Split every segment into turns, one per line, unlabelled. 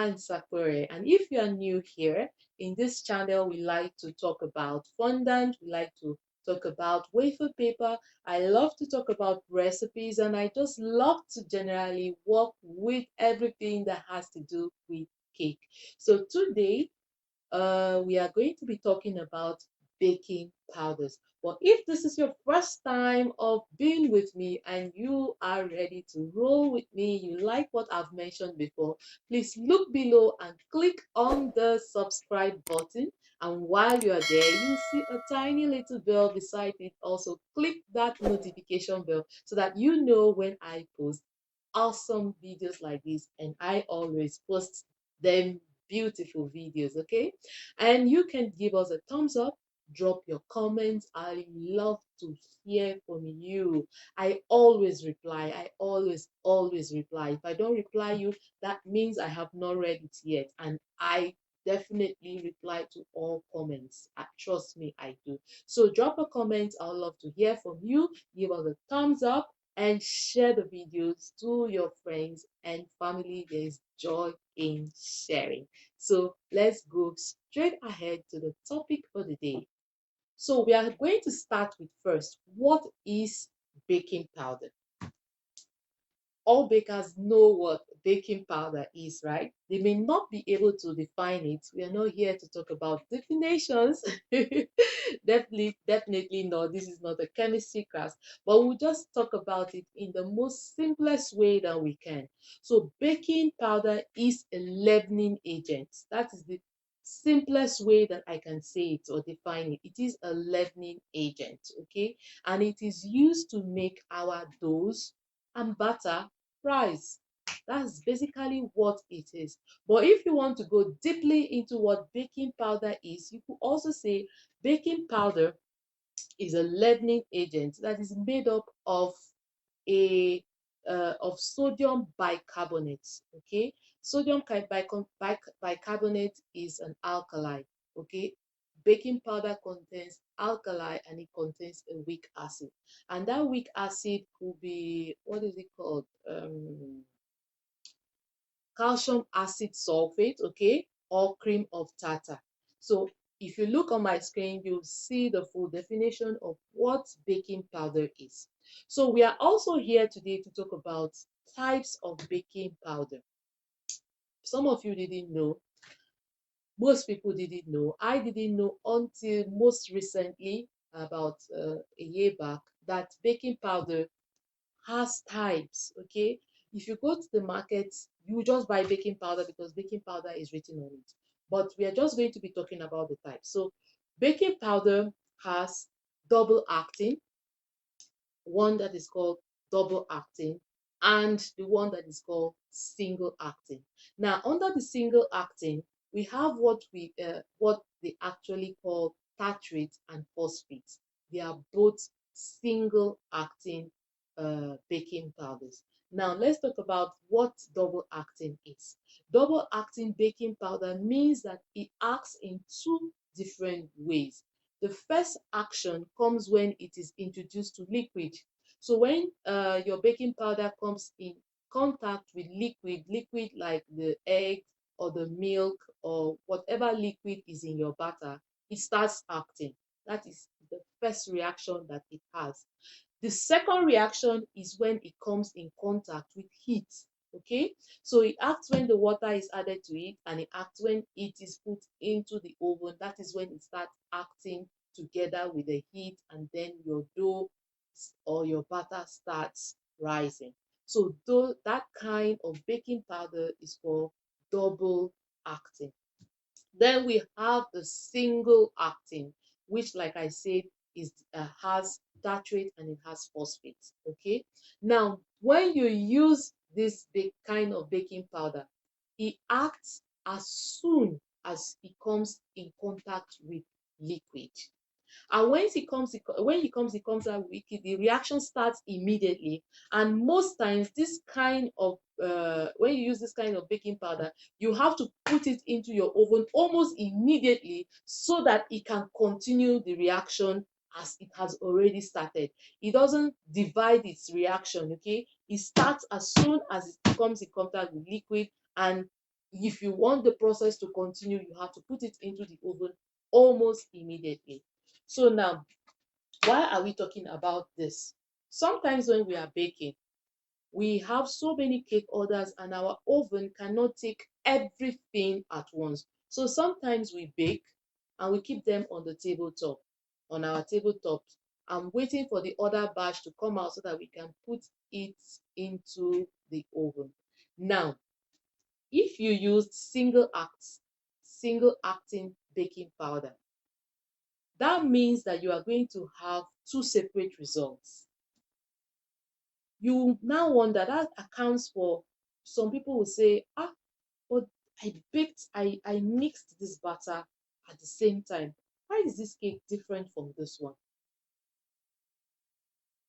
and Sakure. And if you are new here, in this channel, we like to talk about fondant, we like to talk about wafer paper. I love to talk about recipes, and I just love to generally work with everything that has to do with cake. So today, we are going to be talking about baking powders. But if this is your first time of being with me and you are ready to roll with me, you like what I've mentioned before, please look below and click on the subscribe button. And while you are there, you see a tiny little bell beside it. Also, click that notification bell so that you know when I post awesome videos like this, and I always post them beautiful videos, okay? And you can give us a thumbs up, drop your comments. I love to hear from you. I always reply. I always reply. If I don't reply you, that means I have not read it yet. And I definitely reply to all comments. Trust me, I do. So drop a comment. I'd love to hear from you. Give us a thumbs up and share the videos to your friends and family. There is joy in sharing. So let's go straight ahead to the topic for the day. So we are going to start with first, what is baking powder? All bakers know what baking powder is, right? They may not be able to define it. We are not here to talk about definitions. Definitely not. This is not a chemistry class, but we'll just talk about it in the most simplest way that we can. So, baking powder is a leavening agent. That is the simplest way that I can say it or define it. It is a leavening agent, okay? And it is used to make our doughs and butter rise. That's basically what it is. But if you want to go deeply into what baking powder is, you could also say baking powder is a leavening agent that is made up a of sodium bicarbonate. Okay, sodium bicarbonate is an alkali. Okay, baking powder contains alkali and it contains a weak acid, and that weak acid could be, what is it called? Calcium acid sulfate, okay, or cream of tartar. So if you look on my screen, you'll see the full definition of what baking powder is. So we are also here today to talk about types of baking powder. Some of you didn't know, most people didn't know. I didn't know until most recently, about a year back, that baking powder has types. Okay, if you go to the market, you just buy baking powder because baking powder is written on it, but we are just going to be talking about the types. So baking powder has double acting, one that is called double acting, and the one that is called single acting. Now under the single acting, we have what they actually call tartrate and phosphate. They are both single acting baking powders. Now let's talk about what double acting is. Double acting baking powder means that it acts in two different ways. The first action comes when it is introduced to liquid. So when your baking powder comes in contact with liquid like the egg or the milk or whatever liquid is in your batter, it starts acting. That is the first reaction that it has. The second reaction is when it comes in contact with heat. Okay, so it acts when the water is added to it, and it acts when it is put into the oven. That is when it starts acting together with the heat, and then your dough or your batter starts rising. So though that kind of baking powder is called double acting. Then we have the single acting, which, like I said, is has tartrate and it has phosphate. Okay. Now, when you use this big kind of baking powder, it acts as soon as it comes in contact with liquid. And when it comes out weak, the reaction starts immediately. And most times, this kind of when you use this kind of baking powder, you have to put it into your oven almost immediately so that it can continue the reaction as it has already started. It doesn't divide its reaction, okay? It starts as soon as it comes in contact with liquid, and If you want the process to continue, you have to put it into the oven almost immediately. So now, why are we talking about this? Sometimes when we are baking, we have so many cake orders and our oven cannot take everything at once. So sometimes we bake and we keep them on the tabletop, on our tabletop. I'm waiting for the other batch to come out so that we can put it into the oven. Now, if you use single acting baking powder, that means that you are going to have two separate results. You now wonder, that accounts for some people will say, but I mixed this batter at the same time. Why is this cake different from this one?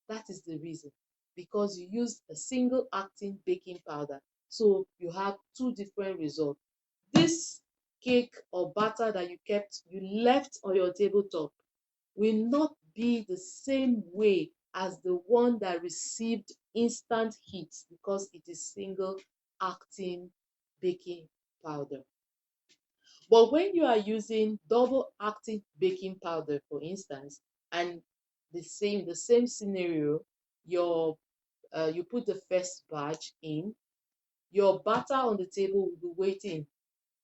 That is the reason. Because you used a single acting baking powder. So you have two different results. This cake or batter that you left on your tabletop will not be the same way as the one that received instant heat because it is single acting baking powder. But when you are using double acting baking powder, for instance, and the same scenario, your you put the first batch in, your batter on the table will be waiting.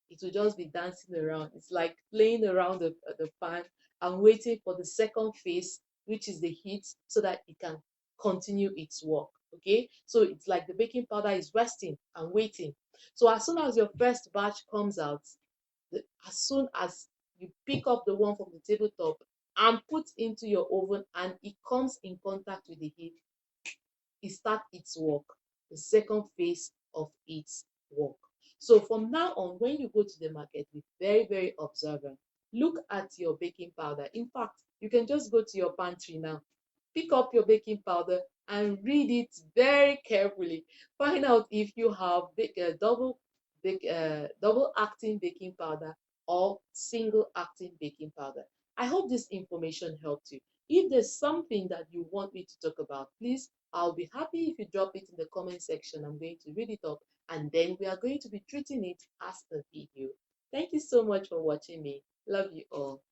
It will just be dancing around. It's like playing around the pan and waiting for the second phase, which is the heat, so that it can continue its work. Okay, so it's like the baking powder is resting and waiting. So as soon as your first batch comes out, as soon as you pick up the one from the tabletop and put into your oven and it comes in contact with the heat, it starts its work, the second phase of its work. So from now on, when you go to the market, be very, very observant. Look at your baking powder. In fact, you can just go to your pantry now, pick up your baking powder and read it very carefully. Find out if you have double acting baking powder or single acting baking powder. I hope this information helped you. If there's something that you want me to talk about, please, I'll be happy if you drop it in the comment section. I'm going to read it up and then we are going to be treating it as a video. Thank you so much for watching me. Love you all.